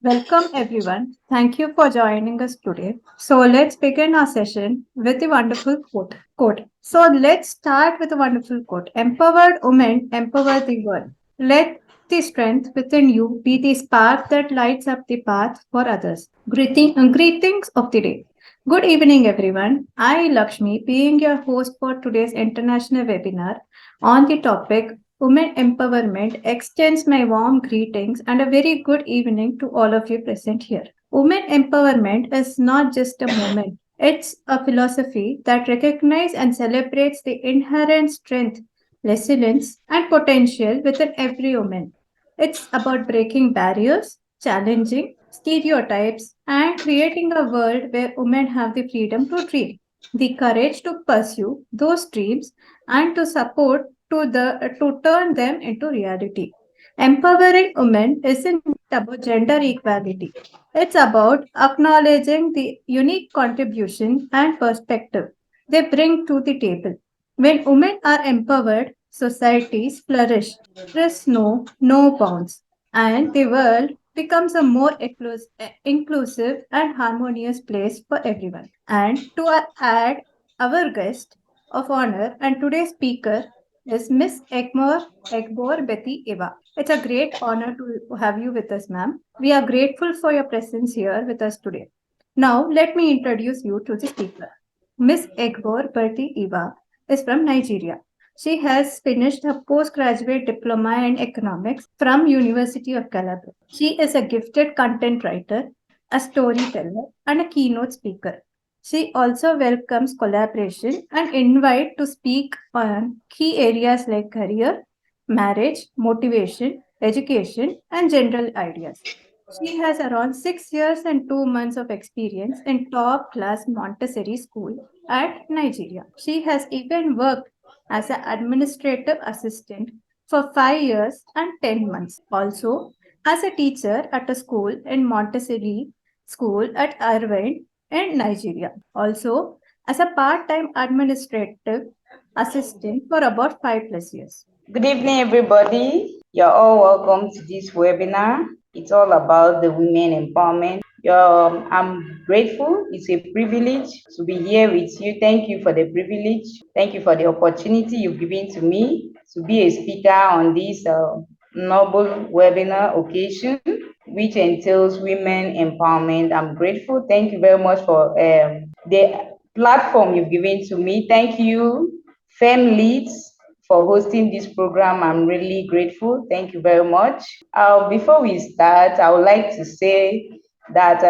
Welcome everyone. Thank you for joining us today. So let's begin our session with a wonderful quote. So let's start with a wonderful quote. Empowered women empower the world. Let the strength within you be the spark that lights up the path for others. Greetings of the day. Good evening, everyone. I, Lakshmi, being your host for today's international webinar on the topic Women Empowerment, extends my warm greetings and a very good evening to all of you present here. Women empowerment is not just a movement, it's a philosophy that recognizes and celebrates the inherent strength, resilience, and potential within every woman. It's about breaking barriers, challenging stereotypes, and creating a world where women have the freedom to dream, the courage to pursue those dreams, and to support to turn them into reality. Empowering women isn't about gender equality. It's about acknowledging the unique contribution and perspective they bring to the table. When women are empowered, societies flourish. There is no bounds, and the world becomes a more inclusive and harmonious place for everyone. And to add our guest of honor and today's speaker is Miss Egbor Betty Eva. It's a great honor to have you with us, ma'am. We are grateful for your presence here with us today. Now, let me introduce you to the speaker. Miss Egbor Betty Eva is from Nigeria. She has finished her postgraduate diploma in economics from University of Calabar. She is a gifted content writer, a storyteller, and a keynote speaker. She also welcomes collaboration and invite to speak on key areas like career, marriage, motivation, education, and general ideas. She has around 6 years and 2 months of experience in top class Montessori school at Nigeria. She has even worked as an administrative assistant for 5 years and 10 months. Also, as a teacher at a school in Montessori school at Irvine in Nigeria. Also, as a part time administrative assistant for about 5 plus years. Good evening, everybody. You're all welcome to this webinar. It's all about the women empowerment. I'm grateful. It's a privilege to be here with you. Thank you for the privilege. Thank you for the opportunity you've given to me to be a speaker on this noble webinar occasion, which entails women empowerment. I'm grateful. Thank you very much for the platform you've given to me. Thank you, Fem Leads, for hosting this program. I'm really grateful. Thank you very much. Before we start, I would like to say that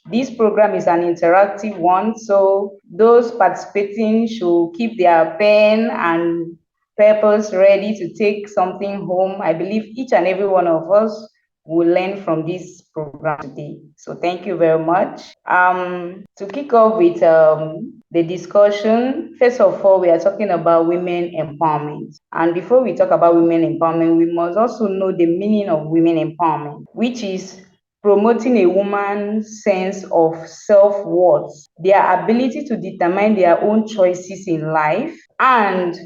this program is an interactive one, so those participating should keep their pen and papers ready to take something home. I believe each and every one of us will learn from this program today. So thank you very much. To kick off with the discussion, first of all, we are talking about women empowerment. And before we talk about women empowerment, we must also know the meaning of women empowerment, which is promoting a woman's sense of self-worth, their ability to determine their own choices in life, and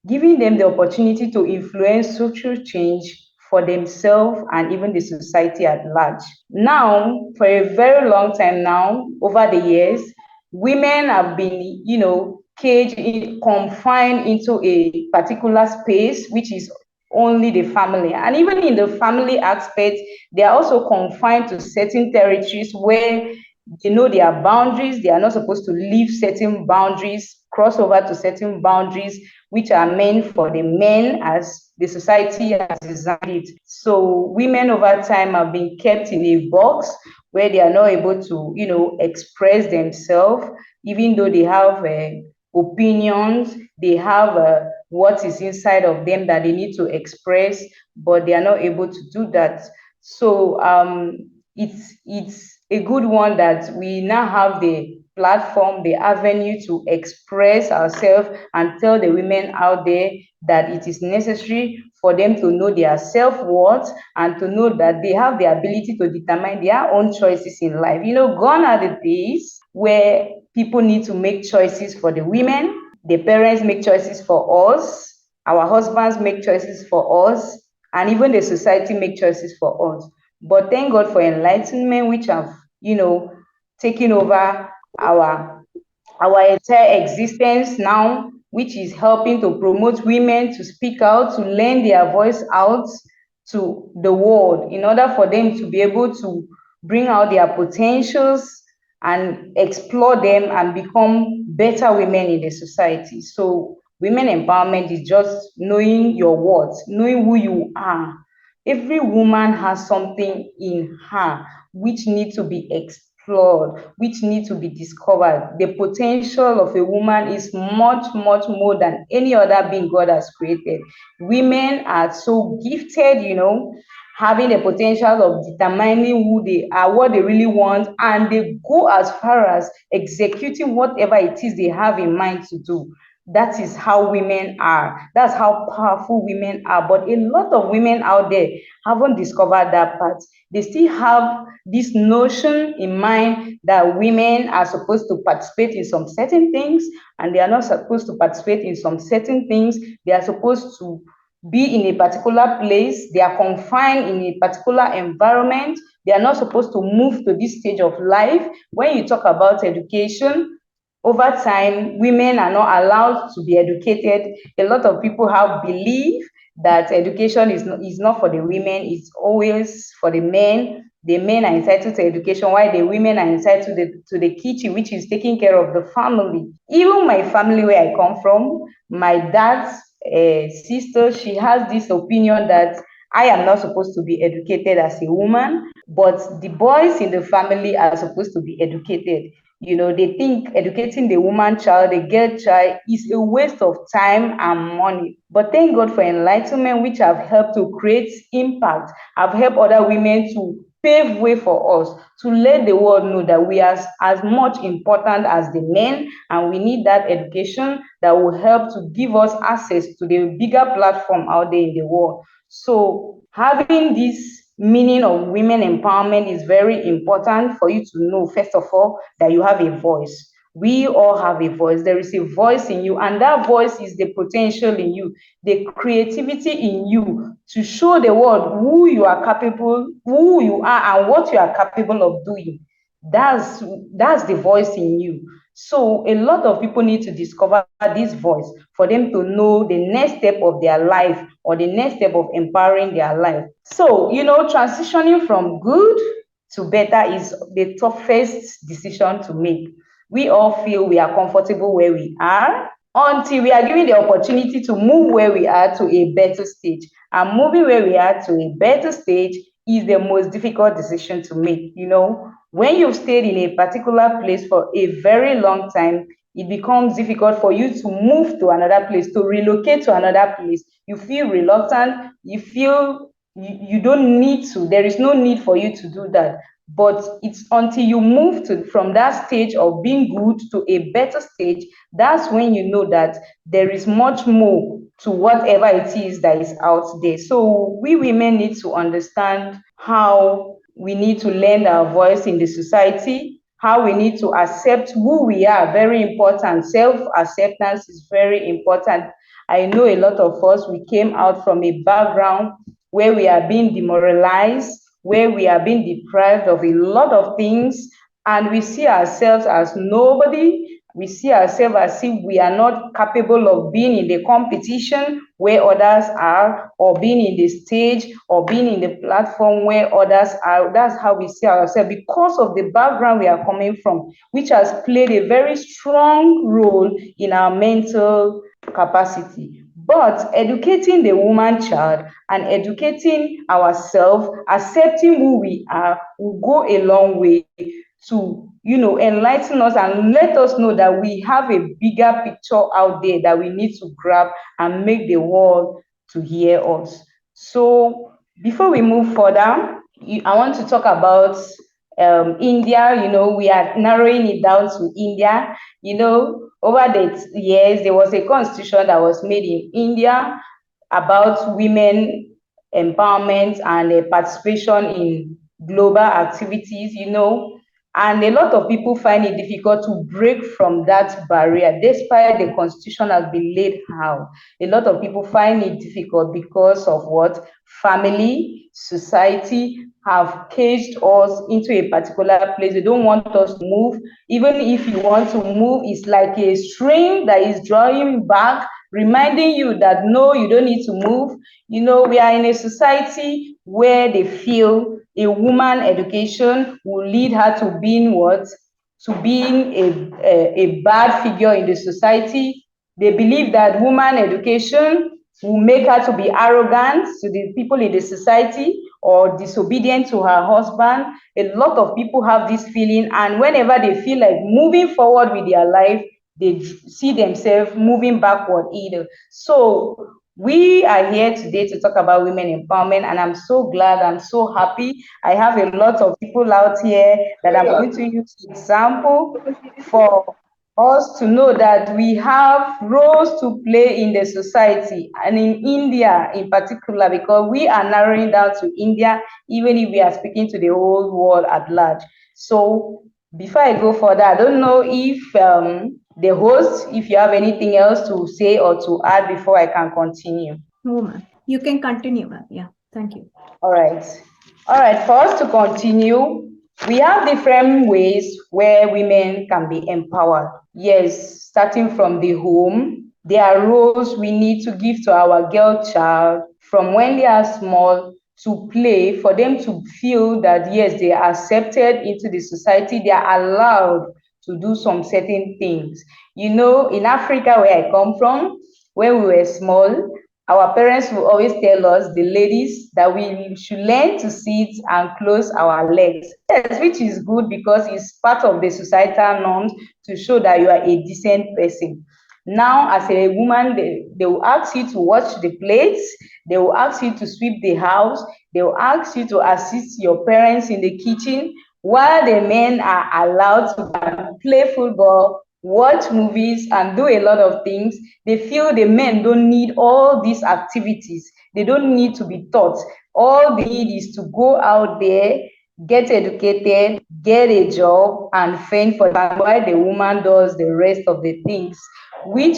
giving them the opportunity to influence social change for themselves and even the society at large. Now, for a very long time now, over the years, women have been, confined into a particular space, which is only the family. And even in the family aspect, they are also confined to certain territories where they know their boundaries. They are not supposed to leave certain boundaries, cross over to certain boundaries, which are meant for the men as the society has designed it. So women over time have been kept in a box where they are not able to, express themselves, even though they have opinions, they have what is inside of them that they need to express, but they are not able to do that. So it's a good one that we now have the platform, the avenue to express ourselves and tell the women out there that it is necessary for them to know their self-worth and to know that they have the ability to determine their own choices in life. Gone are the days where people need to make choices for the women, the parents make choices for us, our husbands make choices for us, and even the society make choices for us. But thank God for enlightenment, which have, taken over our our entire existence now, which is helping to promote women to speak out, to lend their voice out to the world in order for them to be able to bring out their potentials and explore them and become better women in the society. So, women empowerment is just knowing your worth, knowing who you are. Every woman has something in her which needs to be explored, which needs to be discovered. The potential of a woman is much, much more than any other being God has created. Women are so gifted, having the potential of determining who they are, what they really want, and they go as far as executing whatever it is they have in mind to do. That is how women are. That's how powerful women are. But a lot of women out there haven't discovered that part. They still have this notion in mind that women are supposed to participate in some certain things and they are not supposed to participate in some certain things. They are supposed to be in a particular place. They are confined in a particular environment. They are not supposed to move to this stage of life. When you talk about education, over time, women are not allowed to be educated. A lot of people have belief that education is not for the women, it's always for the men. The men are entitled to education, while the women are entitled to the kitchen, which is taking care of the family. Even my family, where I come from, my dad's sister, she has this opinion that I am not supposed to be educated as a woman, but the boys in the family are supposed to be educated. They think educating the woman child, the girl child, is a waste of time and money. But thank God for enlightenment, which have helped to create impact, have helped other women to pave way for us, to let the world know that we are as much important as the men, and we need that education that will help to give us access to the bigger platform out there in the world. So having this meaning of women empowerment is very important for you to know, first of all, that you have a voice. We all have a voice. There is a voice in you, and that voice is the potential in you, the creativity in you to show the world who you are capable, who you are, and what you are capable of doing. That's the voice in you. So a lot of people need to discover this voice for them to know the next step of their life or the next step of empowering their life. So, transitioning from good to better is the toughest decision to make. We all feel we are comfortable where we are until we are given the opportunity to move where we are to a better stage. And moving where we are to a better stage is the most difficult decision to make. When you've stayed in a particular place for a very long time, it becomes difficult for you to move to another place, to relocate to another place. You feel reluctant, you feel you don't need to, there is no need for you to do that. But it's until you move from that stage of being good to a better stage, that's when you know that there is much more to whatever it is that is out there. So we women need to understand how we need to lend our voice in the society, how we need to accept who we are, very important. Self acceptance is very important. I know a lot of us, we came out from a background where we are being demoralized, where we are being deprived of a lot of things, and we see ourselves as nobody. We see ourselves as if we are not capable of being in the competition where others are, or being in the stage, or being in the platform where others are. That's how we see ourselves because of the background we are coming from, which has played a very strong role in our mental capacity. But educating the woman child and educating ourselves, accepting who we are, will go a long way to enlighten us and let us know that we have a bigger picture out there that we need to grab and make the world to hear us. So before we move further, I want to talk about India. We are narrowing it down to India. Over the years, there was a constitution that was made in India about women empowerment and participation in global activities. And a lot of people find it difficult to break from that barrier, despite the constitution has been laid out. A lot of people find it difficult because of what? Family, society have caged us into a particular place. They don't want us to move. Even if you want to move, it's like a string that is drawing back, reminding you that no, you don't need to move. We are in a society where they feel a woman education will lead her to being what? To being a bad figure in the society. They believe that woman education will make her to be arrogant to the people in the society or disobedient to her husband. A lot of people have this feeling, and whenever they feel like moving forward with their life, they see themselves moving backward either. So we are here today to talk about women empowerment, and I'm so glad, I'm so happy. I have a lot of people out here that I'm going to use example for us to know that we have roles to play in the society and in India in particular, because we are narrowing down to India, even if we are speaking to the whole world at large. So before I go further, I don't know if the host, if you have anything else to say or to add before I can continue. No, ma'am. You can continue, ma'am. Yeah. Thank you. All right. All right. For us to continue, we have different ways where women can be empowered. Yes, starting from the home, there are roles we need to give to our girl child from when they are small to play for them to feel that yes, they are accepted into the society, they are allowed to do some certain things. In Africa, where I come from, when we were small, our parents will always tell us, the ladies, that we should learn to sit and close our legs. Yes, which is good because it's part of the societal norms to show that you are a decent person. Now, as a woman, they will ask you to wash the plates, they will ask you to sweep the house, they will ask you to assist your parents in the kitchen, while the men are allowed to go and play football, watch movies, and do a lot of things. They feel the men don't need all these activities. They don't need to be taught. All they need is to go out there, get educated, get a job, and fend for them while the woman does the rest of the things, which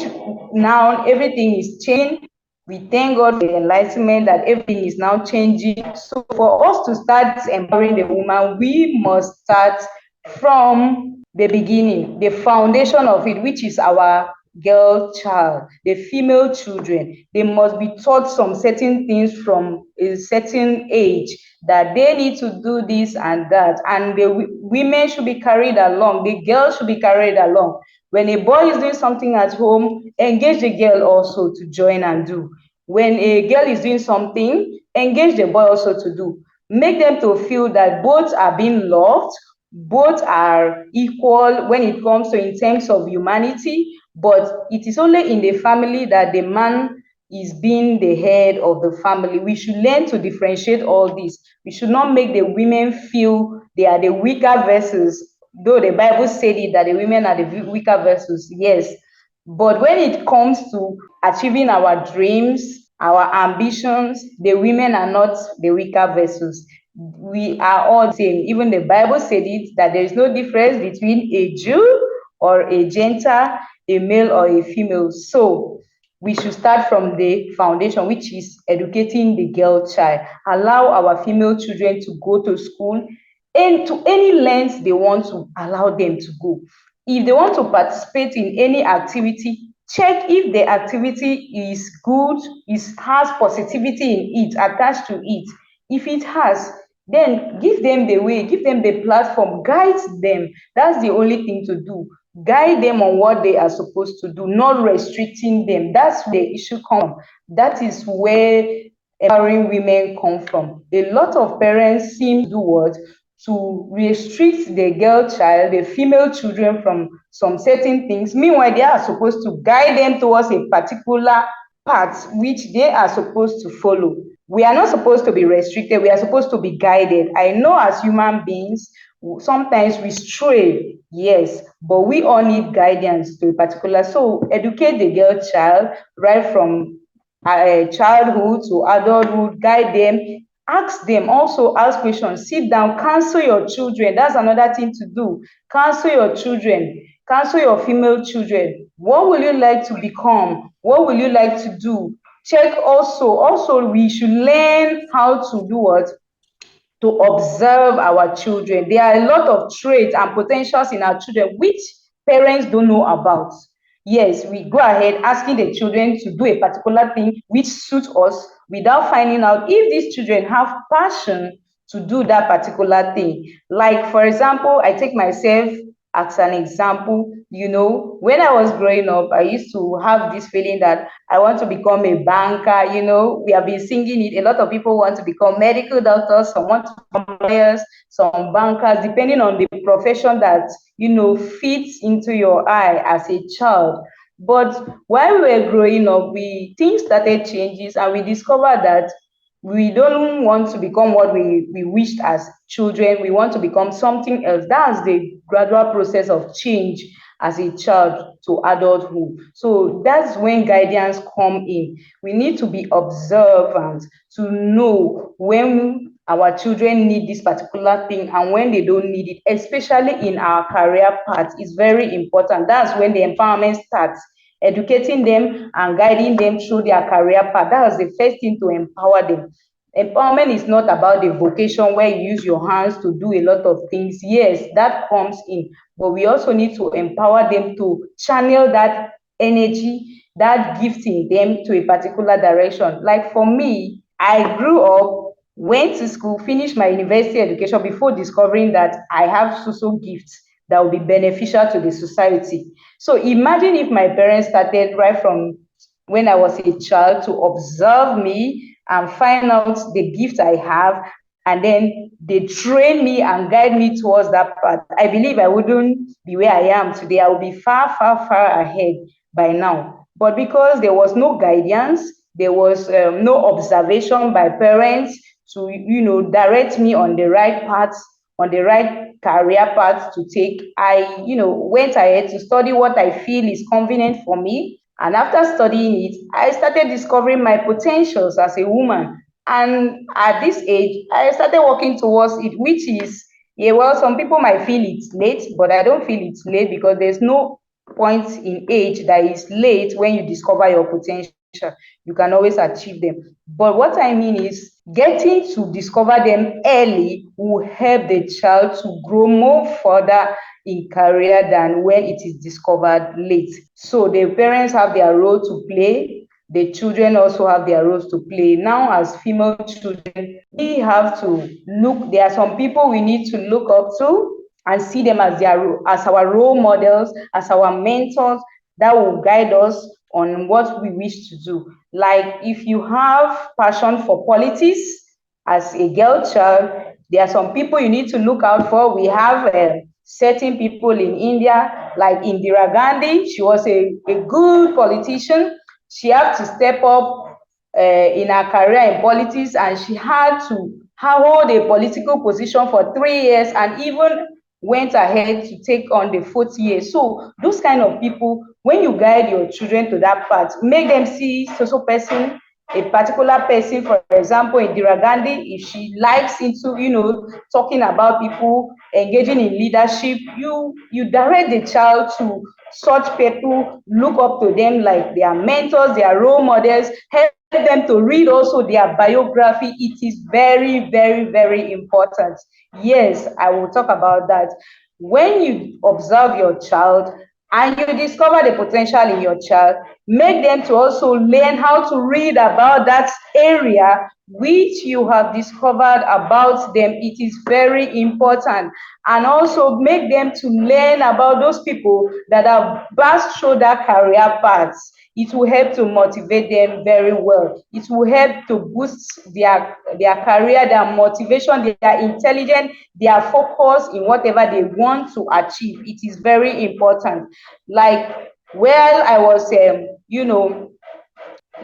now everything is changing. We thank God for the enlightenment that everything is now changing. So for us to start empowering the woman, we must start from the beginning, the foundation of it, which is our girl child, the female children. They must be taught some certain things from a certain age, that they need to do this and that, and the women should be carried along, the girls should be carried along. When a boy is doing something at home, engage the girl also to join and do. When a girl is doing something, engage the boy also to do. Make them to feel that both are being loved, both are equal when it comes to in terms of humanity, but it is only in the family that the man is being the head of the family. We should learn to differentiate all this. We should not make the women feel they are the weaker vessels, though the Bible said it that the women are the weaker vessels, yes. But when it comes to achieving our dreams, our ambitions, the women are not the weaker vessels. We are all the same. Even the Bible said it that there is no difference between a Jew or a Gentile, a male or a female. So we should start from the foundation, which is educating the girl child. Allow our female children to go to school and to any length they want to, allow them to go. If they want to participate in any activity, check if the activity is good, has positivity in it, attached to it. If it has, then give them the way, give them the platform, guide them. That's the only thing to do. Guide them on what they are supposed to do, not restricting them. That's where the issue comes. That is where empowering women come from. A lot of parents seem to do what? To restrict the girl child, the female children, from some certain things. Meanwhile, they are supposed to guide them towards a particular path which they are supposed to follow. We are not supposed to be restricted, we are supposed to be guided. I know as human beings, sometimes we stray, yes, but we all need guidance to a particular. So educate the girl child right from childhood to adulthood, guide them, ask them, also ask questions, sit down, counsel your children. That's another thing to do. Counsel your children, counsel your female children. What will you like to become? What will you like to do? Check also we should learn how to do what? To observe our children. There are a lot of traits and potentials in our children which parents don't know about. Yes, we go ahead asking the children to do a particular thing which suits us without finding out if these children have passion to do that particular thing. Like, for example, I take myself as an example. When I was growing up, I used to have this feeling that I want to become a banker. We have been singing it. A lot of people want to become medical doctors, some want to become lawyers, some bankers, depending on the profession that, fits into your eye as a child. But while we were growing up, things started changes and we discovered that we don't want to become what we wished as children. We want to become something else. That's the gradual process of change as a child to adulthood. So that's when guidance come in. We need to be observant to know when our children need this particular thing and when they don't need it, especially in our career path. Is very important. That's when the empowerment starts, educating them and guiding them through their career path. That was the first thing to empower them. Empowerment is not about the vocation where you use your hands to do a lot of things. Yes, that comes in, but we also need to empower them to channel that energy, that gift in them to a particular direction. Like for me, I grew up, went to school, finished my university education before discovering that I have social gifts that will be beneficial to the society. So imagine if my parents started right from when I was a child to observe me and find out the gift I have, and then they train me and guide me towards that path. I believe I wouldn't be where I am today. I will be far, far, far ahead by now. But because there was no guidance, there was no observation by parents to, direct me on the right path, on the right career path to take, I, went ahead to study what I feel is convenient for me. And after studying it, I started discovering my potentials as a woman. And at this age, I started working towards it, which is, yeah, well, some people might feel it's late, but I don't feel it's late because there's no point in age that is late when you discover your potential. You can always achieve them. But what I mean is, getting to discover them early will help the child to grow more further in career than when it is discovered late. So the parents have their role to play. The children also have their roles to play. Now, as female children, we have to look. There are some people we need to look up to and see them as as our role models, as our mentors that will guide us on what we wish to do. Like if you have passion for politics as a girl child, there are some people you need to look out for. We have certain people in India, like Indira Gandhi. She was a good politician. She had to step up in her career in politics, and she had to hold a political position for 3 years and even went ahead to take on the fourth year. So those kind of people, when you guide your children to that path, make them see social person, a particular person. For example, Indira Gandhi, if she likes into, talking about people, engaging in leadership, you direct the child to such people, look up to them like their mentors, their role models, help them to read also their biography. It is very, very, very important. Yes, I will talk about that. When you observe your child and you discover the potential in your child, make them to also learn how to read about that area which you have discovered about them. It is very important. And also make them to learn about those people that have passed through that career paths. It will help to motivate them very well. It will help to boost their career, their motivation, their intelligence, their focus in whatever they want to achieve. It is very important. Like, while I was,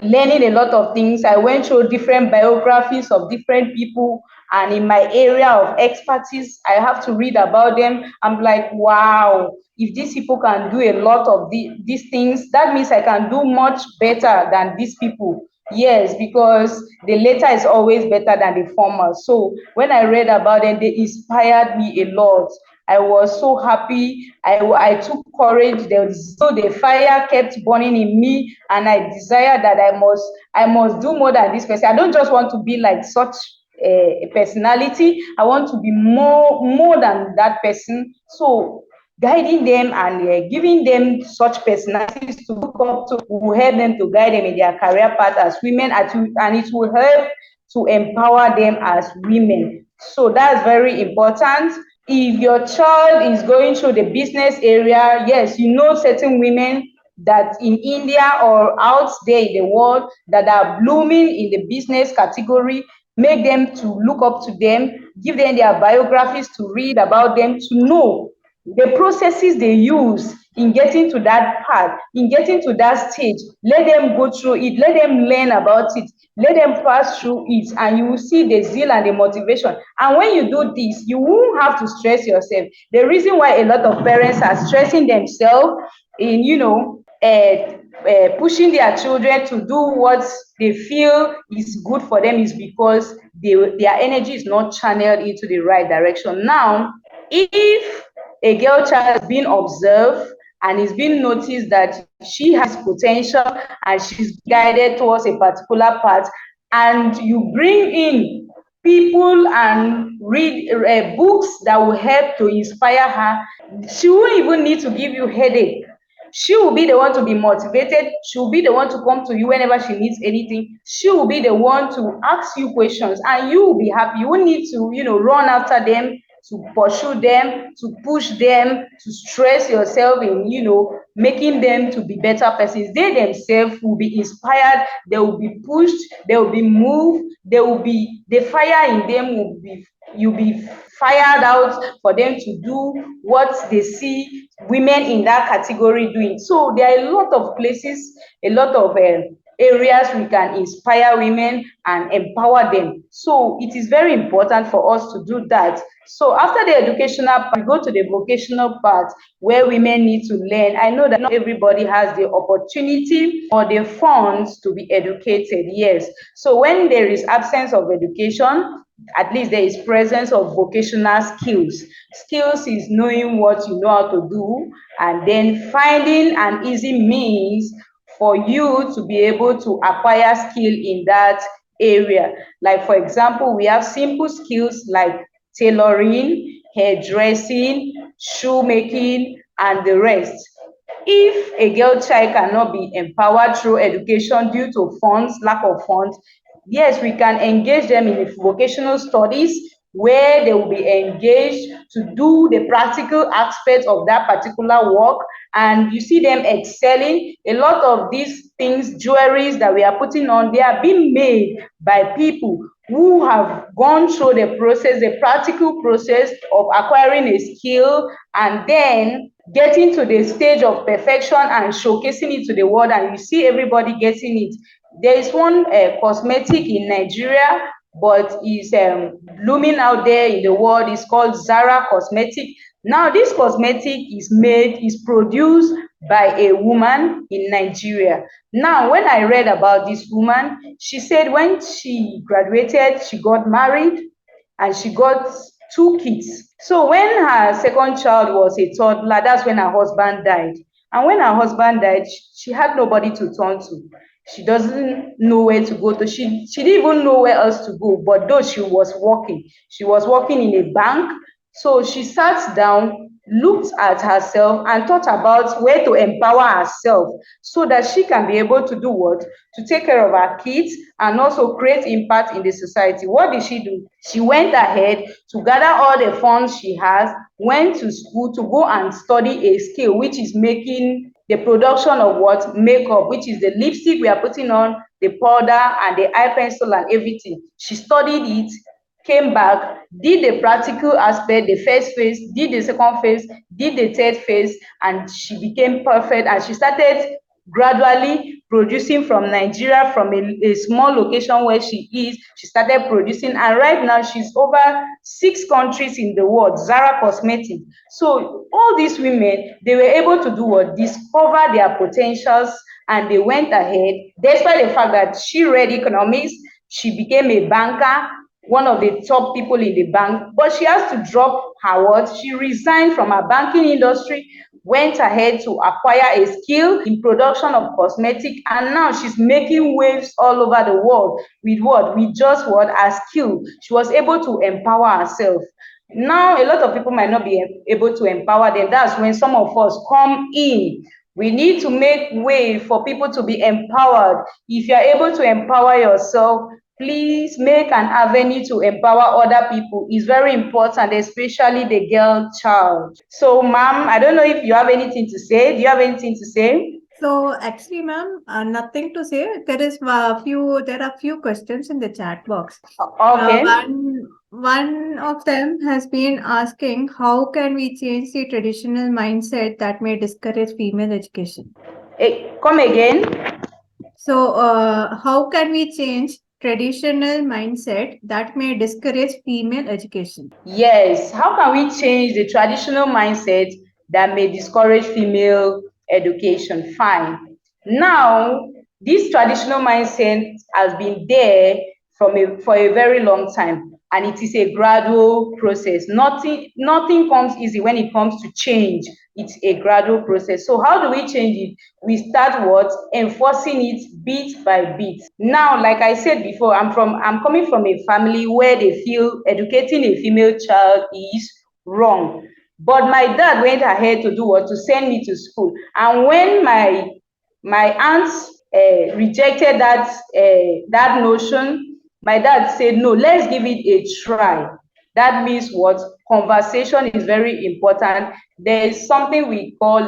learning a lot of things. I went through different biographies of different people, and in my area of expertise, I have to read about them. I'm like, wow, if these people can do a lot of these things, that means I can do much better than these people. Yes, because the latter is always better than the former. So when I read about them, they inspired me a lot. I was so happy. I took courage. There was still the fire kept burning in me, and I desired that I must do more than this person. I don't just want to be like such a personality. I want to be more than that person. So guiding them and giving them such personalities to look up to will help them to guide them in their career path as women, and it will help to empower them as women. So that's very important. If your child is going through the business area, yes, you know certain women that in India or out there in the world that are blooming in the business category, make them to look up to them, give them their biographies to read about them, to know the processes they use in getting to that part, in getting to that stage. Let them go through it, let them learn about it, let them pass through it, and you will see the zeal and the motivation. And when you do this, you won't have to stress yourself. The reason why a lot of parents are stressing themselves in, pushing their children to do what they feel is good for them is because their energy is not channeled into the right direction. Now, if a girl child is being observed and is being noticed that she has potential and she's guided towards a particular path, and you bring in people and read books that will help to inspire her, she won't even need to give you headache. She will be the one to be motivated. She will be the one to come to you whenever she needs anything. She will be the one to ask you questions, and you will be happy. You won't need to, run after them, to pursue them, to push them, to stress yourself in, making them to be better persons. They themselves will be inspired. They will be pushed. They will be moved. They will be the fire in them will be you'll be fired out for them to do what they see women in that category doing. So there are a lot of places, a lot of areas we can inspire women and empower them. So it is very important for us to do that. So after the educational part, we go to the vocational part where women need to learn. I know that not everybody has the opportunity or the funds to be educated. Yes. So when there is absence of education, at least there is presence of vocational skills. Skills is knowing what you know how to do and then finding an easy means for you to be able to acquire skill in that area. Like for example, we have simple skills like tailoring, hairdressing, shoemaking, and the rest. If a girl child cannot be empowered through education due to funds, lack of funds, yes, we can engage them in vocational studies where they will be engaged to do the practical aspects of that particular work. And you see them excelling. A lot of these things, jewelries that we are putting on, they are being made by people who have gone through the process, the practical process of acquiring a skill and then getting to the stage of perfection and showcasing it to the world, and you see everybody getting it. There is one cosmetic in Nigeria, but is blooming out there in the world. It's called Zara Cosmetic. Now, this cosmetic is produced by a woman in Nigeria. Now, when I read about this woman, she said when she graduated, she got married and she got two kids. So when her second child was a toddler, that's when her husband died. And when her husband died, she had nobody to turn to. She doesn't know where to go to. She didn't even know where else to go. But though she was working in a bank. So she sat down, looked at herself, and thought about where to empower herself so that she can be able to do what? To take care of her kids and also create impact in the society. What did she do? She went ahead to gather all the funds she has, went to school to go and study a skill, which is making the production of what? Makeup, which is the lipstick we are putting on, the powder and the eye pencil and everything. She studied it, came back, did the practical aspect, the first phase, did the second phase, did the third phase, and she became perfect. And she started gradually producing from Nigeria, from a small location where she is. She started producing, and right now she's over 6 countries in the world, Zara Cosmetics. So all these women, they were able to do what? Discover their potentials and they went ahead, despite the fact that she read economics, she became a banker, one of the top people in the bank, but she has to drop her what? She resigned from her banking industry, went ahead to acquire a skill in production of cosmetic, and now she's making waves all over the world with what? With just what? Her skill. She was able to empower herself. Now, a lot of people might not be able to empower them. That's when some of us come in. We need to make way for people to be empowered. If you're able to empower yourself, please make an avenue to empower other people. It's very important, especially the girl child. So, ma'am, I don't know if you have anything to say. Do you have anything to say? So actually, ma'am, nothing to say. There are few questions in the chat box. Okay. One of them has been asking, how can we change the traditional mindset that may discourage female education? Come again. So, how can we change traditional mindset that may discourage female education? Yes, how can we change the traditional mindset that may discourage female education? Fine. Now, this traditional mindset has been there for a very long time, and it is a gradual process. Nothing comes easy when it comes to change. It's a gradual process. So how do we change it? We start what? Enforcing it bit by bit. Now, like I said before, I'm coming from a family where they feel educating a female child is wrong. But my dad went ahead to do what? To send me to school. And when my aunts rejected that notion, my dad said, no, let's give it a try. That means what? Conversation is very important. There is something we call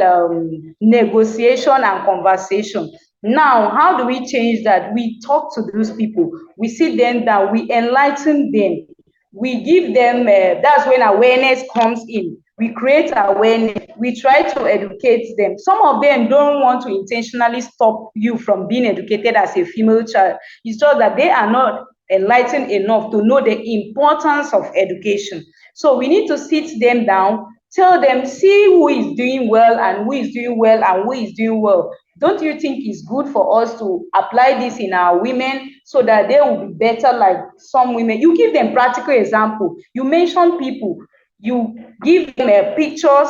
negotiation and conversation. Now, how do we change that? We talk to those people. We sit them down. We enlighten them. We give them, that's when awareness comes in. We create awareness. We try to educate them. Some of them don't want to intentionally stop you from being educated as a female child. It's just that they are not enlightened enough to know the importance of education. So we need to sit them down, tell them, see who is doing well and who is doing well and who is doing well. Don't you think it's good for us to apply this in our women so that they will be better like some women? You give them practical example. You mention people. You give them pictures,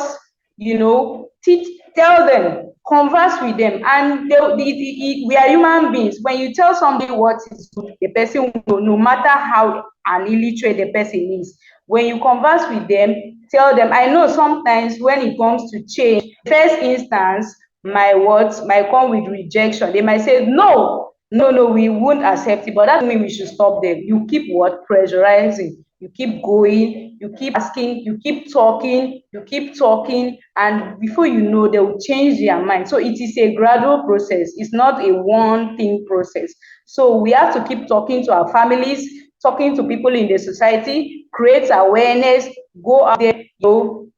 teach, tell them, converse with them, and we are human beings. When you tell somebody what is good, the person will, no matter how an illiterate the person is, when you converse with them, tell them. I know sometimes when it comes to change, first instance, my words might come with rejection. They might say, no, no, no, we won't accept it. But that doesn't mean we should stop them. You keep what? Pressurizing. You keep going, you keep asking, you keep talking, and before you know, they will change their mind. So it is a gradual process. It's not a one thing process. So we have to keep talking to our families, talking to people in the society, create awareness, go out there,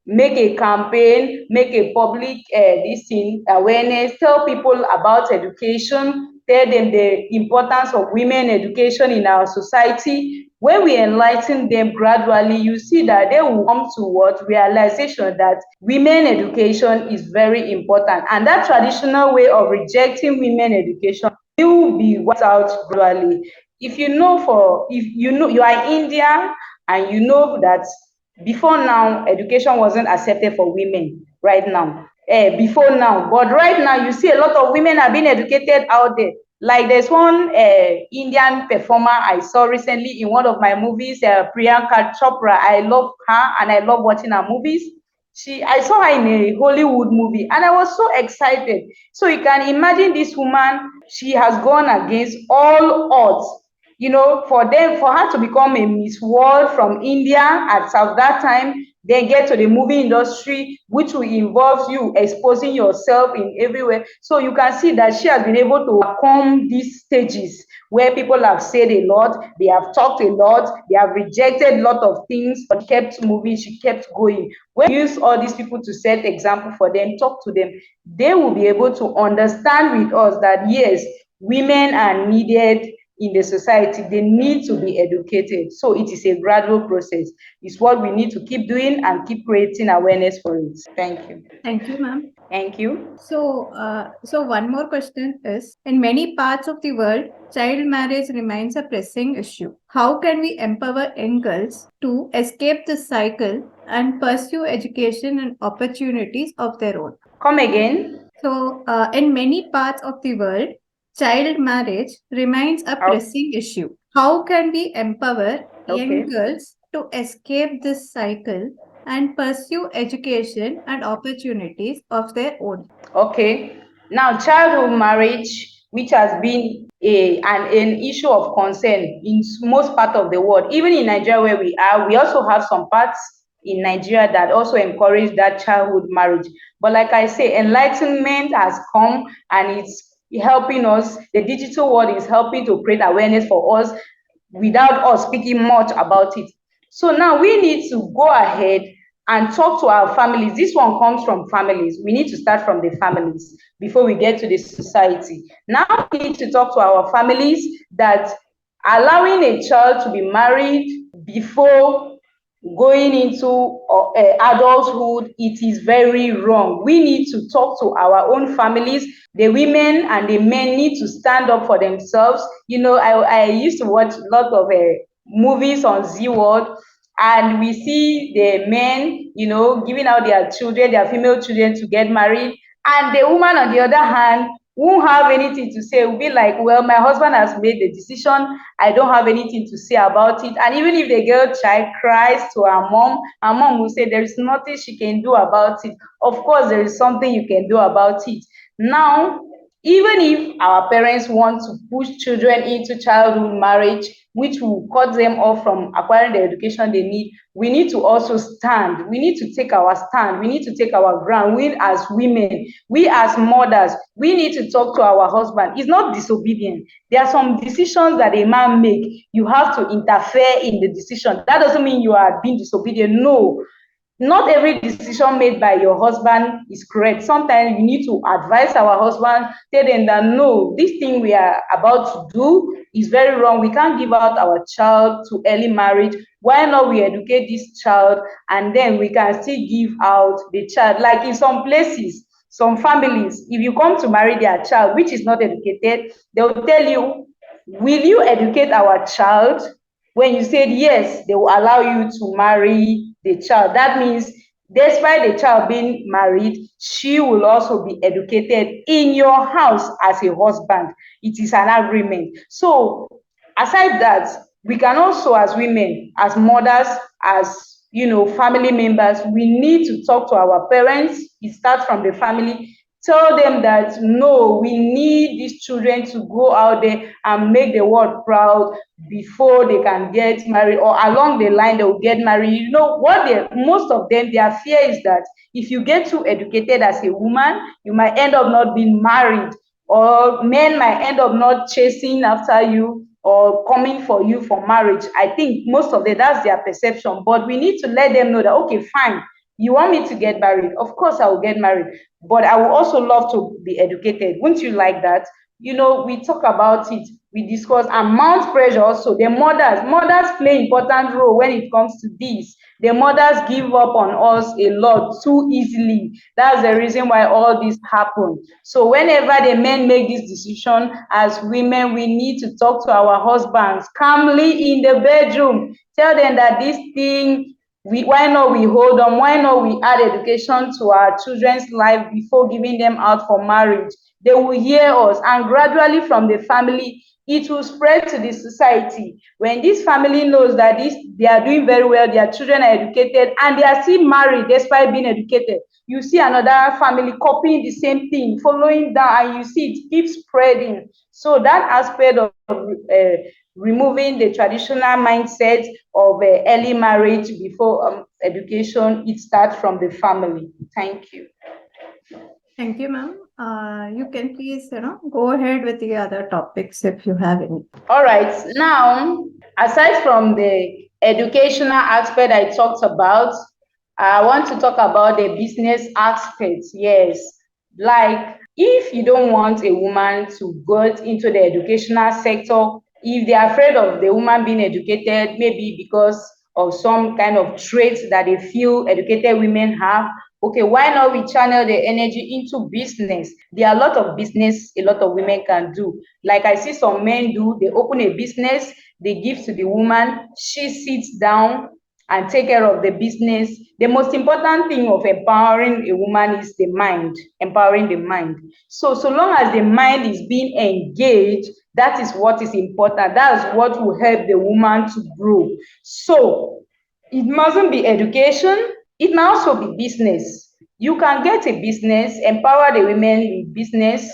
make a campaign, make a public this thing, awareness, tell people about education, tell them the importance of women education in our society. When we enlighten them gradually, you see that they will come to what? Realization that women education is very important. And that traditional way of rejecting women education will be wiped out gradually. If you know you are Indian and you know that before now education wasn't accepted for women right now. Before now, but right now you see a lot of women are being educated out there. Like there's one Indian performer I saw recently in one of my movies, Priyanka Chopra. I love her and I love watching her movies. I saw her in a Hollywood movie and I was so excited. So you can imagine this woman, she has gone against all odds, for her to become a Miss World from India at South that time, then get to the movie industry, which will involve you exposing yourself in everywhere. So you can see that she has been able to overcome these stages where people have said a lot, they have talked a lot, they have rejected a lot of things, but she kept moving, she kept going. When you use all these people to set example for them, talk to them, they will be able to understand with us that yes, women are needed in the society. They need to be educated. So it is a gradual process. It's what we need to keep doing and keep creating awareness for it. Thank you. Thank you, ma'am. Thank you. So one more question is: in many parts of the world, child marriage remains a pressing issue. How can we empower young girls to escape this cycle and pursue education and opportunities of their own? Come again. In many parts of the world, child marriage remains a Okay. pressing issue. How can we empower young Okay. girls to escape this cycle and pursue education and opportunities of their own? Okay. Now, childhood marriage, which has been an issue of concern in most part of the world, even in Nigeria where we are, we also have some parts in Nigeria that also encourage that childhood marriage. But like I say, enlightenment has come and it's helping us. The digital world is helping to create awareness for us without us speaking much about it. So now we need to go ahead and talk to our families. This one comes from families. We need to start from the families before we get to the society. Now we need to talk to our families that allowing a child to be married before going into adulthood, it is very wrong. We need to talk to our own families. The women and the men need to stand up for themselves. You know, I used to watch a lot of movies on Z World, and we see the men, you know, giving out their children, their female children, to get married, and the woman on the other hand won't have anything to say. Will be like, well, my husband has made the decision, I don't have anything to say about it. And even if the girl child cries to her mom will say there is nothing she can do about it. Of course there is something you can do about it. Now, even if our parents want to push children into childhood marriage, which will cut them off from acquiring the education they need, we need to also stand. We need to take our stand. We need to take our ground. We as women, we as mothers, we need to talk to our husband. It's not disobedient. There are some decisions that a man make. You have to interfere in the decision. That doesn't mean you are being disobedient. No, not every decision made by your husband is correct. Sometimes you need to advise our husband, tell them that no, this thing we are about to do is very wrong. We can't give out our child to early marriage. Why not we educate this child and then we can still give out the child? Like in some places, some families, if you come to marry their child, which is not educated, they'll tell you, will you educate our child? When you said yes, they will allow you to marry the child. That means despite the child being married, she will also be educated in your house as a husband. It is an agreement. So aside that, we can also, as women, as mothers, as family members, we need to talk to our parents. It starts from the family. Tell them that no, we need these children to go out there and make the world proud before they can get married, or along the line they will get married. You know what, they most of them, their fear is that if you get too educated as a woman, you might end up not being married, or men might end up not chasing after you or coming for you for marriage. I think most of them, that's their perception. But we need to let them know that okay, fine, you want me to get married, of course I will get married, but I would also love to be educated. Wouldn't you like that? We talk about it, we discuss, and mount pressure also. The mothers play important role when it comes to this. The mothers give up on us a lot too easily. That's the reason why all this happen. So whenever the men make this decision, as women, we need to talk to our husbands calmly in the bedroom. Tell them that this thing, why not we hold on? Why not we add education to our children's life before giving them out for marriage? They will hear us, and gradually from the family, it will spread to the society. When this family knows that they are doing very well, their children are educated, and they are still married despite being educated, you see another family copying the same thing, following down, and you see it keeps spreading. So that aspect of removing the traditional mindset of early marriage before education, it starts from the family. Thank you. Thank you, ma'am. You can please, go ahead with the other topics if you have any. All right. Now, aside from the educational aspect I talked about, I want to talk about the business aspect. Yes. Like, if you don't want a woman to go into the educational sector, if they're afraid of the woman being educated, maybe because of some kind of traits that they feel educated women have, okay, why not we channel the energy into business? There are a lot of business a lot of women can do. Like I see some men do, they open a business, they give to the woman, she sits down and take care of the business. The most important thing of empowering a woman is the mind, empowering the mind. So long as the mind is being engaged, that is what is important. That is what will help the woman to grow. So it mustn't be education, it may also be business. You can get a business, empower the women with business.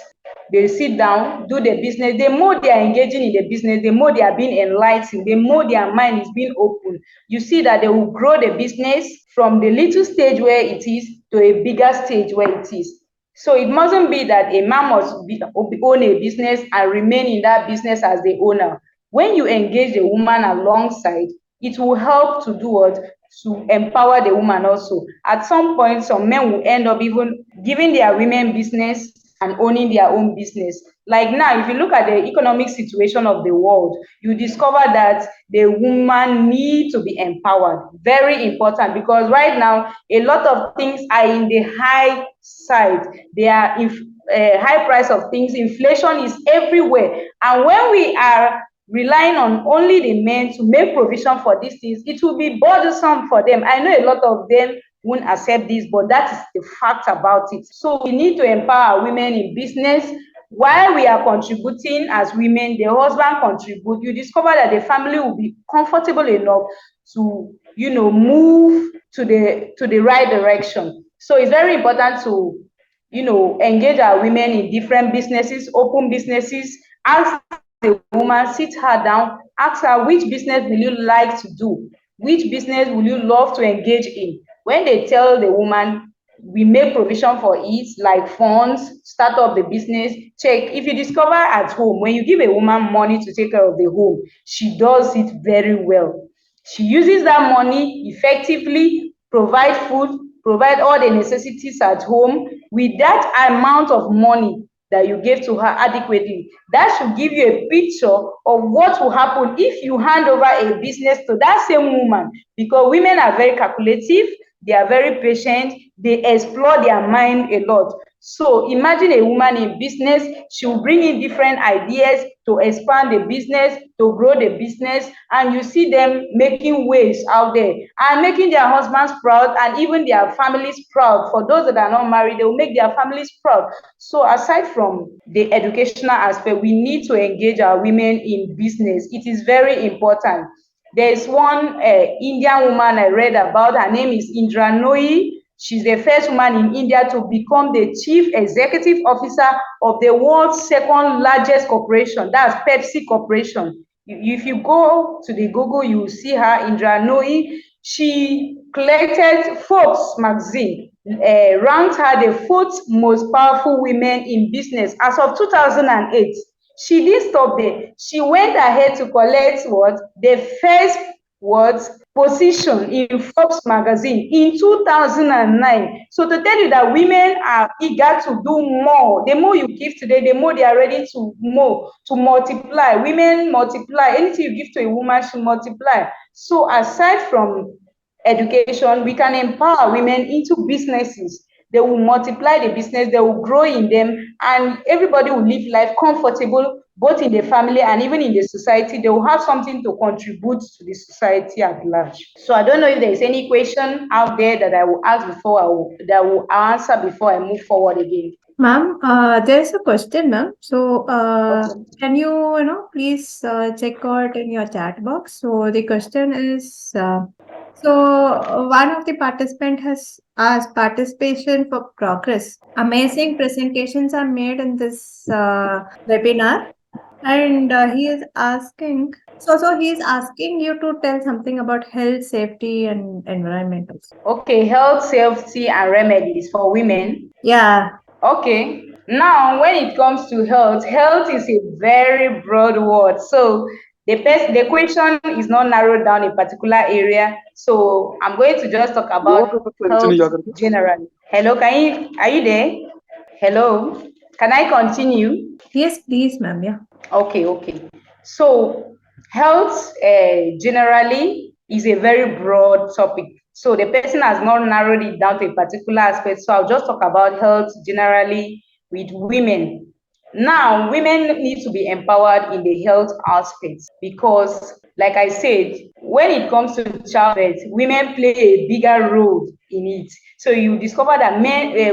They sit down, do the business. The more they are engaging in the business, the more they are being enlightened, the more their mind is being open. You see that they will grow the business from the little stage where it is to a bigger stage where it is. So it mustn't be that a man must own a business and remain in that business as the owner. When you engage the woman alongside, it will help to do what? To empower the woman also. At some point, some men will end up even giving their women business and owning their own business. Like now, if you look at the economic situation of the world, you discover that the woman need to be empowered. Very important, because right now a lot of things are in the high side. They are high price of things. Inflation is everywhere, and when we are relying on only the men to make provision for these things, it will be burdensome for them. I know a lot of them won't accept this, but that is the fact about it. So we need to empower women in business. While we are contributing as women, the husband contribute, you discover that the family will be comfortable enough to, move to the right direction. So it's very important to, engage our women in different businesses, open businesses. Ask the woman, sit her down, ask her, which business will you like to do? Which business will you love to engage in? When they tell the woman, we make provision for it, like funds, start up the business, check. If you discover at home, when you give a woman money to take care of the home, she does it very well. She uses that money effectively, provide food, provide all the necessities at home with that amount of money that you gave to her adequately. That should give you a picture of what will happen if you hand over a business to that same woman. Because women are very calculative, they are very patient, they explore their mind a lot. So imagine a woman in business, she will bring in different ideas to expand the business, to grow the business, and you see them making waves out there and making their husbands proud and even their families proud. For those that are not married, they will make their families proud. So aside from the educational aspect, we need to engage our women in business. It is very important. There's one Indian woman I read about. Her name is Indra Nooyi. She's the first woman in India to become the chief executive officer of the world's second largest corporation. That's Pepsi Corporation. If you go to the Google, you will see her, Indra Nooyi. She collected Forbes magazine, ranked her the fourth most powerful women in business as of 2008. She didn't stop there. She went ahead to collect what? The first what? Position in Forbes magazine in 2009. So to tell you that women are eager to do more. The more you give today, the more they are ready to more, to multiply. Women multiply. Anything you give to a woman, she multiply. So aside from education, we can empower women into businesses. They will multiply the business, they will grow in them, and everybody will live life comfortable, both in the family and even in the society. They will have something to contribute to the society at large. So I don't know if there is any question out there that I will ask before that I will answer before I move forward again. Ma'am, there's a question, ma'am. So, Okay. can please check out in your chat box? So, the question is, one of the participant has asked participation for progress. Amazing presentations are made in this webinar, and he is asking. So he is asking you to tell something about health, safety, and environment also. Okay, health, safety, and remedies for women. Yeah. Okay. Now, when it comes to health, health is a very broad word. So the question is not narrowed down a particular area. So I'm going to just talk about health generally. Hello, are you there? Hello, can I continue? Yes, please, ma'am. Yeah. Okay. So health generally is a very broad topic. So the person has not narrowed it down to a particular aspect. So I'll just talk about health generally with women. Now, women need to be empowered in the health aspect because, like I said, when it comes to childbirth, women play a bigger role in it. So you discover that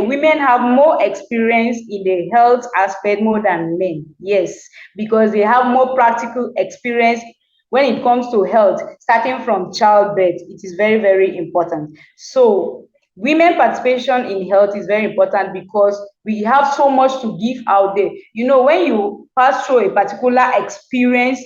women have more experience in the health aspect more than men. Yes, because they have more practical experience when it comes to health, starting from childbirth. It is very, very important. So women participation in health is very important because we have so much to give out there. You know, when you pass through a particular experience,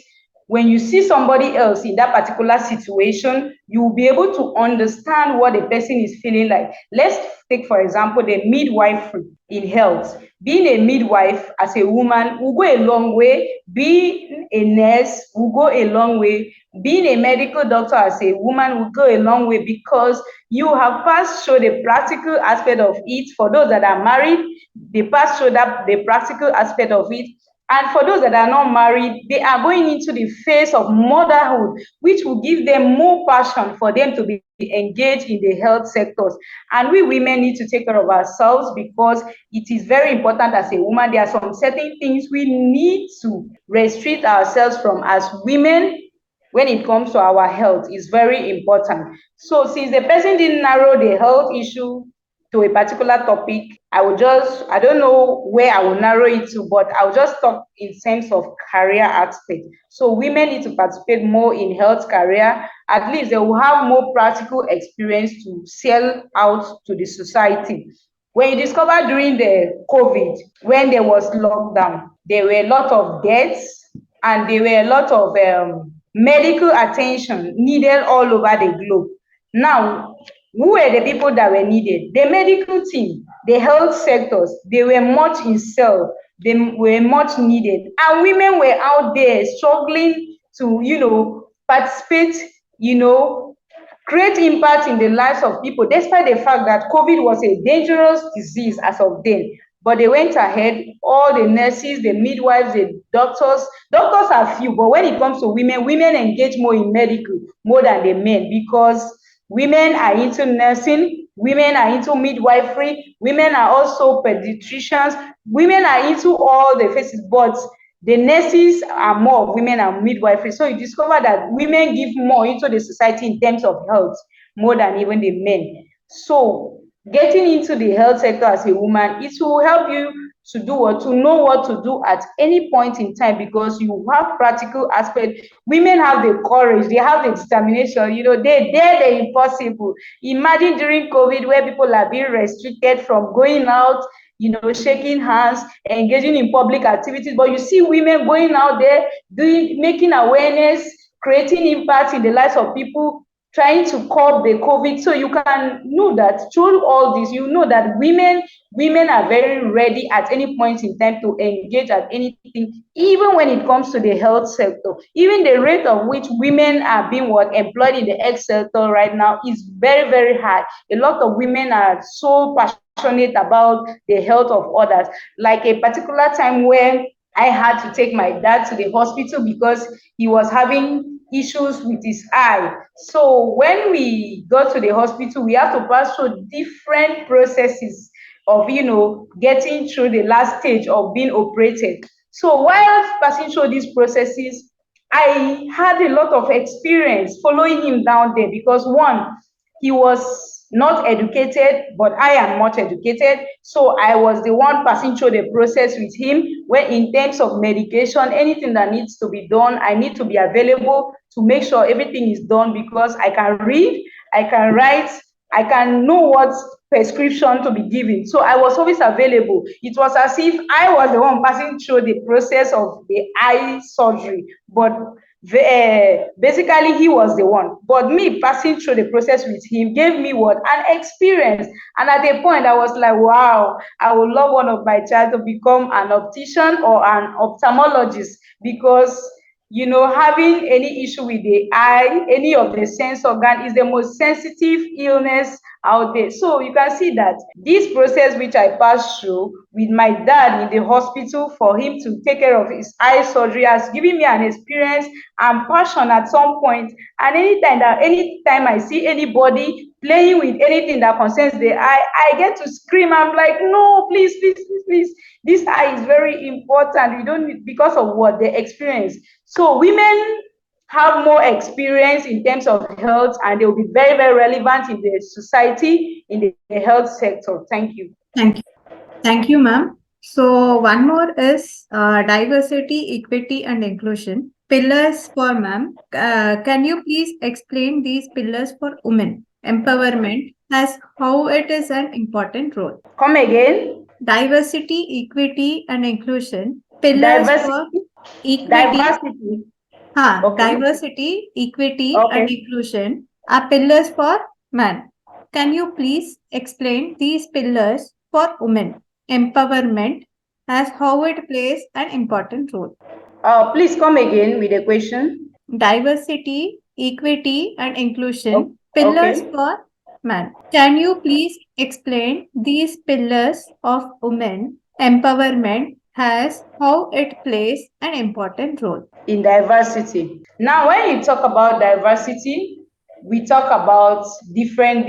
when you see somebody else in that particular situation, you will be able to understand what the person is feeling like. Let's take, for example, the midwifery in health. Being a midwife as a woman will go a long way. Being a nurse will go a long way. Being a medical doctor as a woman will go a long way because you have passed through the practical aspect of it. For those that are married, they pass through that the practical aspect of it. And for those that are not married, they are going into the phase of motherhood, which will give them more passion for them to be engaged in the health sectors. And we women need to take care of ourselves because it is very important as a woman. There are some certain things we need to restrict ourselves from as women when it comes to our health is very important. So since the person didn't narrow the health issue to a particular topic, I don't know where I will narrow it to, but I'll just talk in terms of career aspect. So women need to participate more in health career. At least they will have more practical experience to sell out to the society. When you discover during the COVID, when there was lockdown, there were a lot of deaths and there were a lot of medical attention needed all over the globe. Now, who were the people that were needed? The medical team, the health sectors, they were much in sell, they were much needed. And women were out there struggling to, participate, create impact in the lives of people, despite the fact that COVID was a dangerous disease as of then. But they went ahead, all the nurses, the midwives, the doctors are few, but when it comes to women, women engage more in medical more than the men because women are into nursing, women are into midwifery, women are also pediatricians, women are into all the faces, but the nurses are more of women and midwifery. So you discover that women give more into the society in terms of health more than even the men. So getting into the health sector as a woman, it will help you to do what to know what to do at any point in time because you have practical aspect. Women have the courage, they have the determination, they dare the impossible. Imagine during COVID where people are being restricted from going out, shaking hands, engaging in public activities. But you see women going out there, making awareness, creating impact in the lives of people, trying to curb the COVID. So you can know that through all this, you know that women are very ready at any point in time to engage at anything, even when it comes to the health sector. Even the rate of which women are being employed in the health sector right now is very, very high. A lot of women are so passionate about the health of others. Like a particular time where I had to take my dad to the hospital because he was having issues with his eye. So when we got to the hospital, we have to pass through different processes of, getting through the last stage of being operated. So while passing through these processes, I had a lot of experience following him down there because one, he was not educated, but I am much educated. So I was the one passing through the process with him. When in terms of medication, anything that needs to be done, I need to be available to make sure everything is done because I can read, I can write, I can know what prescription to be given. So I was always available. It was as if I was the one passing through the process of the eye surgery, but basically he was the one. But me passing through the process with him gave me what an experience. And at a point I was like, wow, I would love one of my child to become an optician or an ophthalmologist because having any issue with the eye, any of the sense organ is the most sensitive illness out there. So you can see that this process which I passed through with my dad in the hospital for him to take care of his eye surgery has given me an experience and passion at some point. And anytime I see anybody playing with anything that concerns the eye, I get to scream. I'm like, no, please, please, please, please. This eye is very important. You don't need, because of what they experience. So women have more experience in terms of health, and they will be very, very relevant in the society, in the health sector. Thank you. Thank you. Thank you, ma'am. So, one more is diversity, equity, and inclusion. Pillars for ma'am. Can you please explain these pillars for women? Empowerment as how it is an important role. Come again. Diversity, equity, and inclusion. Pillars for Diversity. equity, Diversity. Okay. diversity, equity, and Okay. inclusion are pillars for man. Can you please explain these pillars for women? Empowerment as how it plays an important role. Please come again with a question. Diversity, equity, and inclusion pillars Okay. for man. Can you please explain these pillars of women empowerment has how it plays an important role? In diversity. Now, when you talk about diversity, we talk about different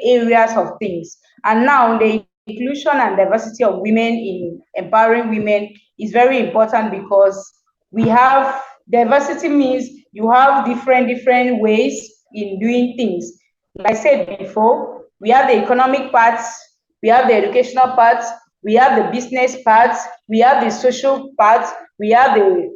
areas of things. And now, the inclusion and diversity of women in empowering women is very important because we have diversity means you have different ways in doing things. Like I said before, we have the economic parts, we have the educational parts, we have the business parts, we have the social parts, we have the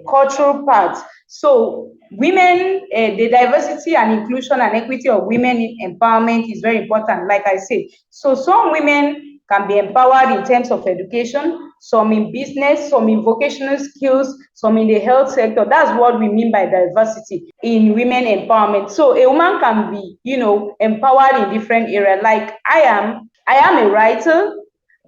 cultural parts. So women, the diversity and inclusion and equity of women in empowerment is very important, like I said. So some women can be empowered in terms of education, some in business, some in vocational skills, some in the health sector. That's what we mean by diversity in women empowerment. So a woman can be, empowered in different areas. Like I am a writer.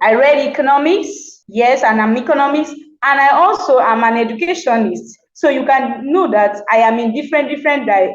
I read economics, yes, and I'm economics, and I also am an educationist. So you can know that I am in different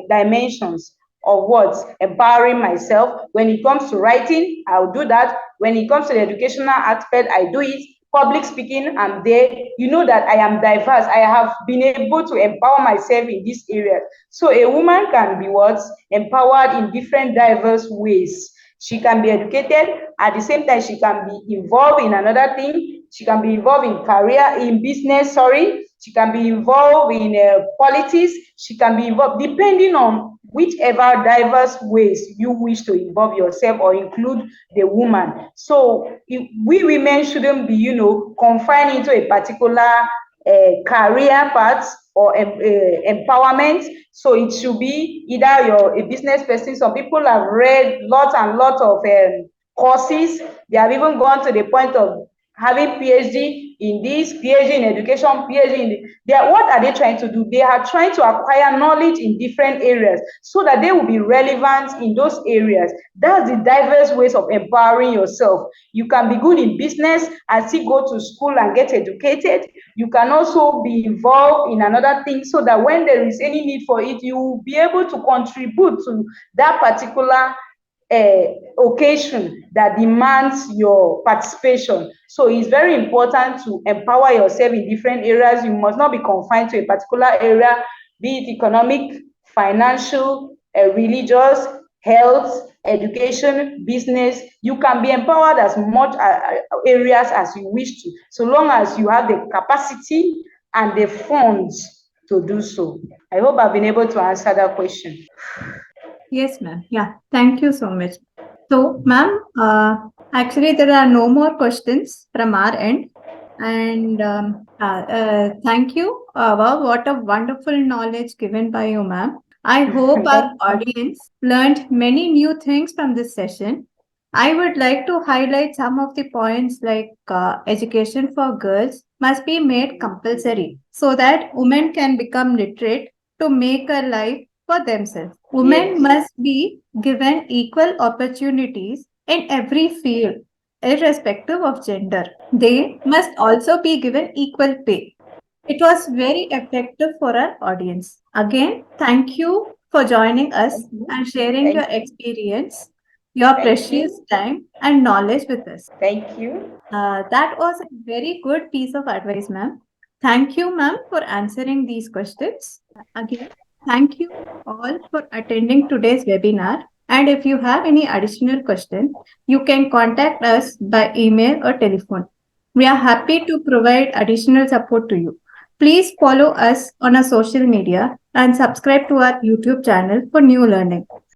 dimensions of what empowering myself. When it comes to writing, I'll do that. When it comes to the educational aspect, I do it. Public speaking, I'm there. You know that I am diverse. I have been able to empower myself in this area. So a woman can be what empowered in different diverse ways. She can be educated, at the same time she can be involved in another thing. She can be involved in career, in business, sorry. She can be involved in politics. She can be involved depending on whichever diverse ways you wish to involve yourself or include the woman. So we women shouldn't be, confined into a particular career path or empowerment. So it should be either you're a business person. Some people have read lots and lots of courses. They have even gone to the point of having PhD in this, PhD in education, PhD in what are they trying to do? They are trying to acquire knowledge in different areas so that they will be relevant in those areas. That's the diverse ways of empowering yourself. You can be good in business and still go to school and get educated. You can also be involved in another thing so that when there is any need for it, you will be able to contribute to that particular occasion that demands your participation. So it's very important to empower yourself in different areas. You must not be confined to a particular area, be it economic, financial, religious, health, education, business. You can be empowered as much areas as you wish to, so long as you have the capacity and the funds to do so. I hope I've been able to answer that question. Yes, ma'am. Yeah, thank you so much. So, ma'am, actually, there are no more questions from our end. And thank you. Wow, what a wonderful knowledge given by you, ma'am. I hope our Thank you. audience learned many new things from this session. I would like to highlight some of the points like education for girls must be made compulsory so that women can become literate to make a life for themselves. Women Yes. must be given equal opportunities in every field, irrespective of gender. They must also be given equal pay. It was very effective for our audience. Again, thank you for joining us Thank you. and sharing your Thank you. experience, your Thank precious you. time, and knowledge with us. Thank you. That was a very good piece of advice, ma'am. Thank you, ma'am, for answering these questions. Again, thank you all for attending today's webinar And if you have any additional question, you can contact us by email or telephone. We are happy to provide additional support to you. Please follow us on our social media and subscribe to our YouTube channel for new learning.